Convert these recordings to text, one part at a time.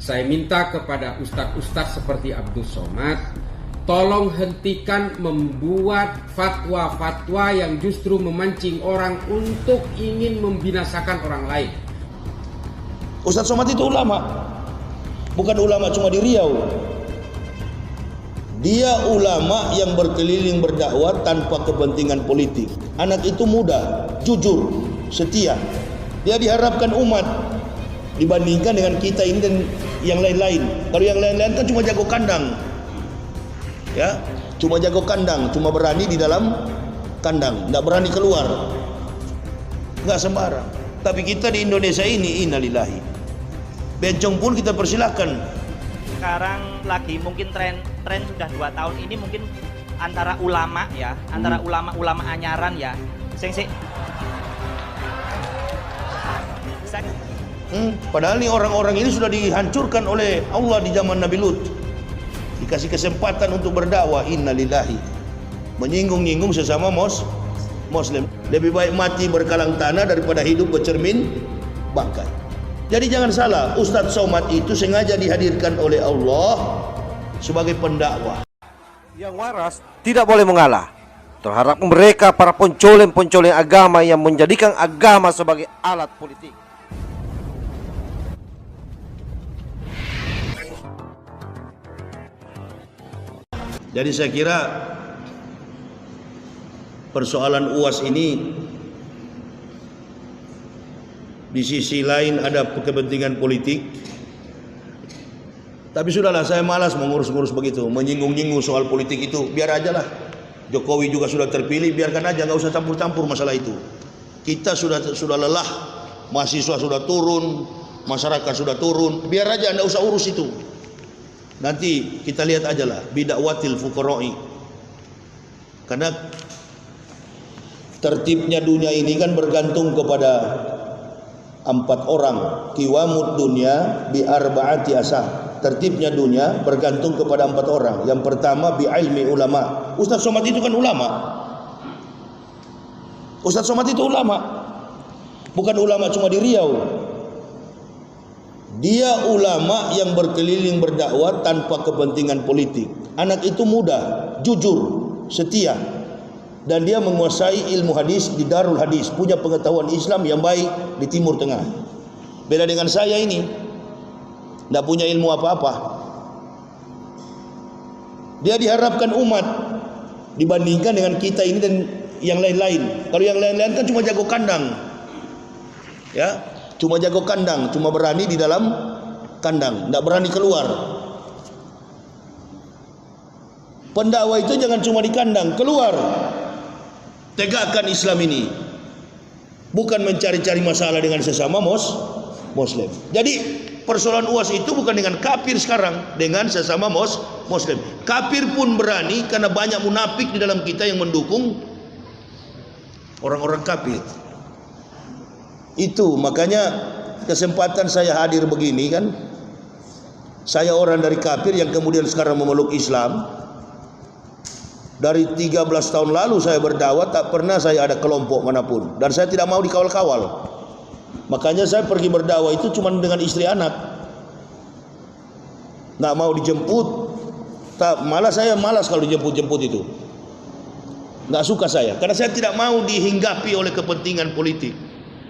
Saya minta kepada ustadz-ustadz seperti Abdul Somad, tolong hentikan membuat fatwa-fatwa yang justru memancing orang untuk ingin membinasakan orang lain. Ustadz Somad itu ulama, bukan ulama cuma di Riau. Dia ulama yang berkeliling berdakwah tanpa kepentingan politik. Anak itu muda, jujur, setia. Dia diharapkan umat dibandingkan dengan kita ini dan yang lain-lain. Kalau yang lain-lain kan cuma jago kandang, ya, cuma jago kandang, cuma berani di dalam kandang, nggak berani keluar, nggak sembarang. Tapi kita di Indonesia ini, innalillahi, bencong pun kita persilahkan. Sekarang lagi mungkin tren sudah 2 tahun ini mungkin antara ulama ya, antara ulama anyaran ya, Padahal nih orang-orang ini sudah dihancurkan oleh Allah di zaman Nabi Lut. Dikasih kesempatan untuk berdakwah, innalillahi. Menyinggung-nyinggung sesama Muslim. Lebih baik mati berkalang tanah daripada hidup bercermin bangkai. Jadi jangan salah, Ustadz Somad itu sengaja dihadirkan oleh Allah sebagai pendakwah. Yang waras tidak boleh mengalah terhadap mereka para pencoleng-pencoleng agama yang menjadikan agama sebagai alat politik. Jadi saya kira persoalan UAS ini di sisi lain ada kepentingan politik. Tapi sudahlah, saya malas mengurus-ngurus begitu, menyinggung-nyinggung soal politik itu. Biar aja lah. Jokowi juga sudah terpilih, biarkan aja, nggak usah campur-campur masalah itu. Kita sudah lelah, mahasiswa sudah turun, masyarakat sudah turun, biar aja, nggak usah urus itu. Nanti kita lihat aja lah, bidakwatil fuqara'i. Karena tertibnya dunia ini kan bergantung kepada 4 orang. Qiwamud dunya bi arba'ati asah. Tertibnya dunia bergantung kepada 4 orang. Yang pertama bi ilmi ulama. Ustadz Somad itu kan ulama. Ustadz Somad itu ulama, bukan ulama cuma di Riau. Dia ulama yang berkeliling berdakwah tanpa kepentingan politik. Anak itu muda, jujur, setia, dan dia menguasai ilmu hadis di Darul Hadis, punya pengetahuan Islam yang baik di Timur Tengah. Beda dengan saya ini, tidak punya ilmu apa-apa. Dia diharapkan umat dibandingkan dengan kita ini dan yang lain-lain. Kalau yang lain-lain kan cuma jago kandang, ya, cuma jago kandang, cuma berani di dalam kandang, tidak berani keluar. Pendakwah itu jangan cuma di kandang, keluar, tegakkan Islam ini, bukan mencari-cari masalah dengan sesama Muslim. Jadi persoalan UAS itu bukan dengan kafir sekarang, dengan sesama Muslim. Kafir pun berani karena banyak munafik di dalam kita yang mendukung orang-orang kafir. Itu makanya kesempatan saya hadir begini kan, saya orang dari kafir yang kemudian sekarang memeluk Islam. Dari 13 tahun lalu saya berdakwah, tak pernah saya ada kelompok manapun, dan saya tidak mau dikawal-kawal. Makanya saya pergi berdakwah itu cuma dengan istri anak, nggak mau dijemput. Malah saya malas kalau dijemput-jemput itu, nggak suka saya, karena saya tidak mau dihinggapi oleh kepentingan politik.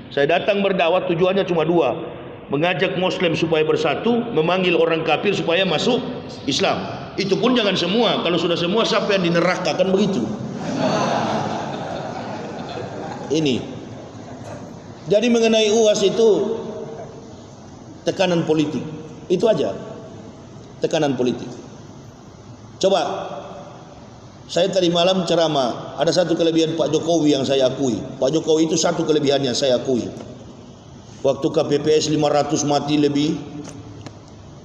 Saya datang berdakwah tujuannya cuma 2, mengajak Muslim supaya bersatu, memanggil orang kafir supaya masuk Islam. Itu pun jangan semua. Kalau sudah semua, siapa yang di neraka, kan begitu. Ini. Jadi mengenai UAS itu tekanan politik. Itu aja. Tekanan politik. Coba, saya tadi malam ceramah, ada satu kelebihan Pak Jokowi yang saya akui. Pak Jokowi itu satu kelebihannya saya akui. Waktu KPPS 500 mati lebih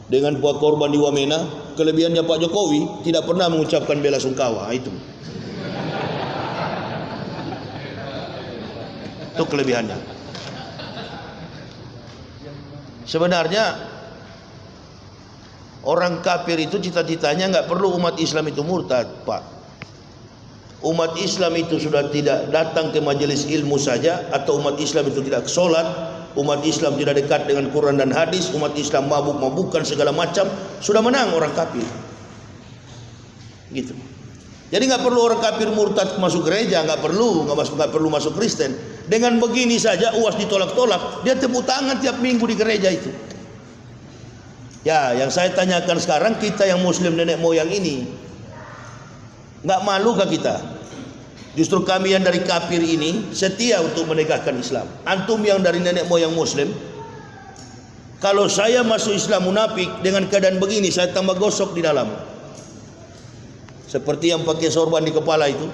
dengan buat korban di Wamena, kelebihannya Pak Jokowi tidak pernah mengucapkan bela sungkawa. Itu kelebihannya. Sebenarnya orang kafir itu cita-citanya nggak perlu umat Islam itu murtad, Pak. Umat Islam itu sudah tidak datang ke majelis ilmu saja, atau umat Islam itu tidak sholat, umat Islam tidak dekat dengan Quran dan hadis, umat Islam mabuk-mabukan segala macam, sudah menang orang kafir. Gitu. Jadi nggak perlu orang kafir murtad masuk gereja, nggak perlu masuk Kristen. Dengan begini saja UAS ditolak-tolak, dia tepuk tangan tiap minggu di gereja itu. Ya, yang saya tanyakan sekarang, kita yang Muslim nenek moyang ini, nggak malukah kita? Justru kami yang dari kafir ini setia untuk menegakkan Islam. Antum yang dari nenek moyang Muslim, kalau saya masuk Islam munafik dengan keadaan begini, saya tambah gosok di dalam. Seperti yang pakai sorban di kepala itu,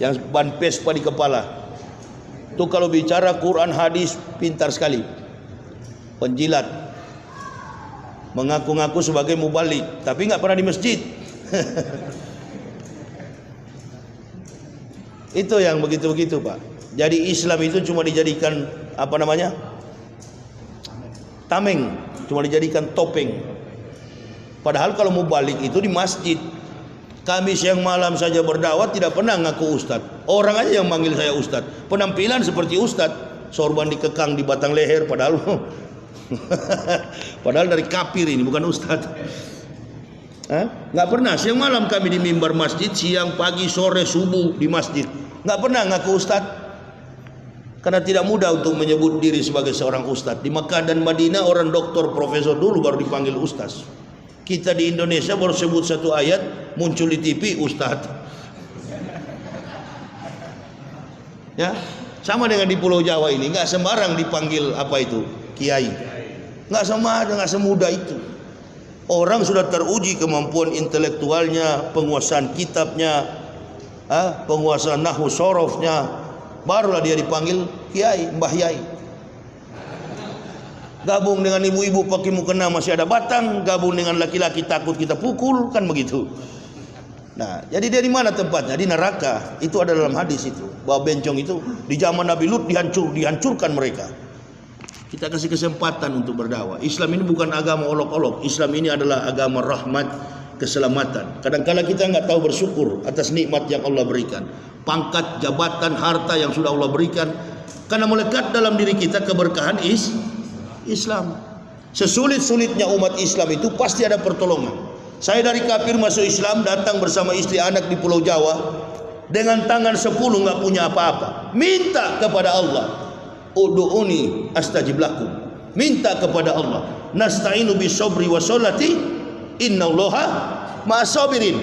yang ban Vespa di kepala. Itu kalau bicara Quran hadis pintar sekali, penjilat, mengaku-ngaku sebagai mubalik, tapi nggak pernah di masjid. Itu yang begitu-begitu, Pak. Jadi Islam itu cuma dijadikan apa namanya? Tameng, cuma dijadikan topeng. Padahal kalau mau balik itu di masjid. Kami siang malam saja berdakwah tidak pernah ngaku ustadz. Orang aja yang manggil saya ustadz. Penampilan seperti ustadz, sorban dikekang di batang leher, padahal padahal dari kafir ini, bukan ustadz. Nggak pernah siang malam kami di mimbar masjid, siang, pagi, sore, subuh di masjid. Nggak pernah ngaku ustadz. Karena tidak mudah untuk menyebut diri sebagai seorang ustadz. Di Makkah dan Madinah orang doktor, profesor dulu baru dipanggil ustadz. Kita di Indonesia baru sebut satu ayat, muncul di TV ustadz. Ya, sama dengan di Pulau Jawa ini, nggak sembarang dipanggil apa itu, kiai. Nggak semudah itu. Orang sudah teruji kemampuan intelektualnya, penguasaan kitabnya, penguasaan nahwu sorofnya, barulah dia dipanggil kiai, mbah yai. Gabung dengan ibu-ibu pakai mukena masih ada batang, gabung dengan laki-laki takut kita pukul, kan begitu. Nah, jadi dari mana tempatnya? Di neraka. Itu ada dalam hadis itu, bahwa bencong itu di zaman Nabi Lut dihancurkan mereka. Kita kasih kesempatan untuk berdakwah. Islam ini bukan agama olok-olok. Islam ini adalah agama rahmat, keselamatan. Kadang-kadang kita nggak tahu bersyukur atas nikmat yang Allah berikan. Pangkat, jabatan, harta yang sudah Allah berikan. Karena melekat dalam diri kita keberkahan Islam. Sesulit-sulitnya umat Islam itu pasti ada pertolongan. Saya dari kafir masuk Islam, datang bersama istri anak di Pulau Jawa, dengan tangan 10 nggak punya apa-apa, minta kepada Allah, ud'uni astajib lakum, minta kepada Allah, nasta'inu bisobri wa sholati innallaha ma'asabirin.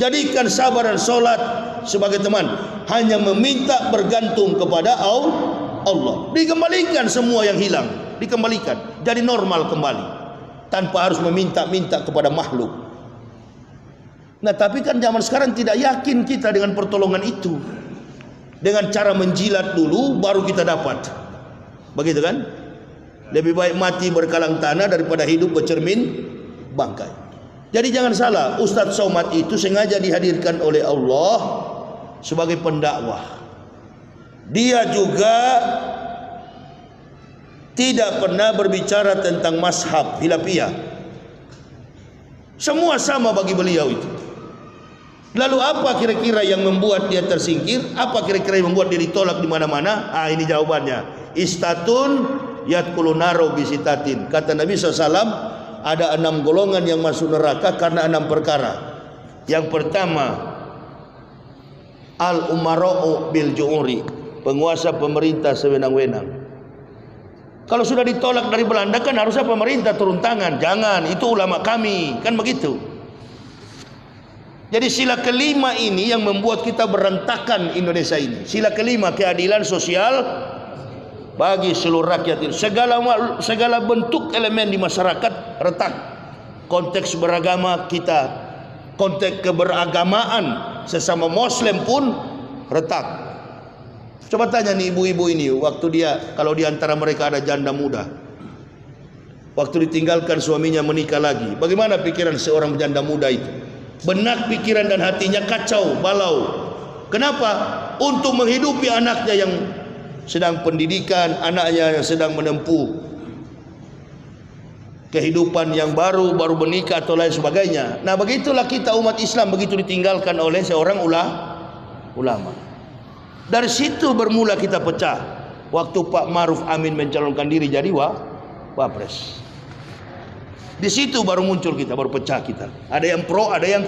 Jadikan sabar dan solat sebagai teman, hanya meminta bergantung kepada Allah. Dikembalikan semua yang hilang, dikembalikan jadi normal kembali tanpa harus meminta-minta kepada makhluk. Nah, tapi kan zaman sekarang tidak yakin kita dengan pertolongan itu. Dengan cara menjilat dulu baru kita dapat. Begitu kan? Lebih baik mati berkalang tanah daripada hidup bercermin bangkai. Jadi jangan salah, Ustadz Somad itu sengaja dihadirkan oleh Allah sebagai pendakwah. Dia juga tidak pernah berbicara tentang mazhab hilafiyah. Semua sama bagi beliau itu. Lalu apa kira-kira yang membuat dia tersingkir? Apa kira-kira yang membuat dia ditolak di mana-mana? Ini jawabannya. Istatun yadkhulu naro bisitatin. Kata Nabi SAW, ada 6 golongan yang masuk neraka karena 6 perkara. Yang pertama, al-umara'u bil ju'uri, penguasa pemerintah sewenang-wenang. Kalau sudah ditolak dari Belanda kan harusnya pemerintah turun tangan. Jangan, itu ulama kami, kan begitu. Jadi sila kelima ini yang membuat kita berantakan Indonesia ini. Sila kelima, keadilan sosial bagi seluruh rakyat ini. Segala bentuk elemen di masyarakat retak. Konteks beragama kita, konteks keberagamaan sesama Muslim pun retak. Coba tanya nih ibu-ibu ini, kalau di antara mereka ada janda muda, waktu ditinggalkan suaminya menikah lagi, bagaimana pikiran seorang janda muda itu? Benak, pikiran dan hatinya kacau balau. Kenapa? Untuk menghidupi anaknya yang sedang pendidikan, anaknya yang sedang menempuh kehidupan yang baru menikah atau lain sebagainya. Nah, begitulah kita umat Islam begitu ditinggalkan oleh seorang ulama. Dari situ bermula kita pecah. waktu Pak Maruf Amin mencalonkan diri jadi wapres. Di situ baru muncul kita, baru pecah kita. Ada yang pro, ada yang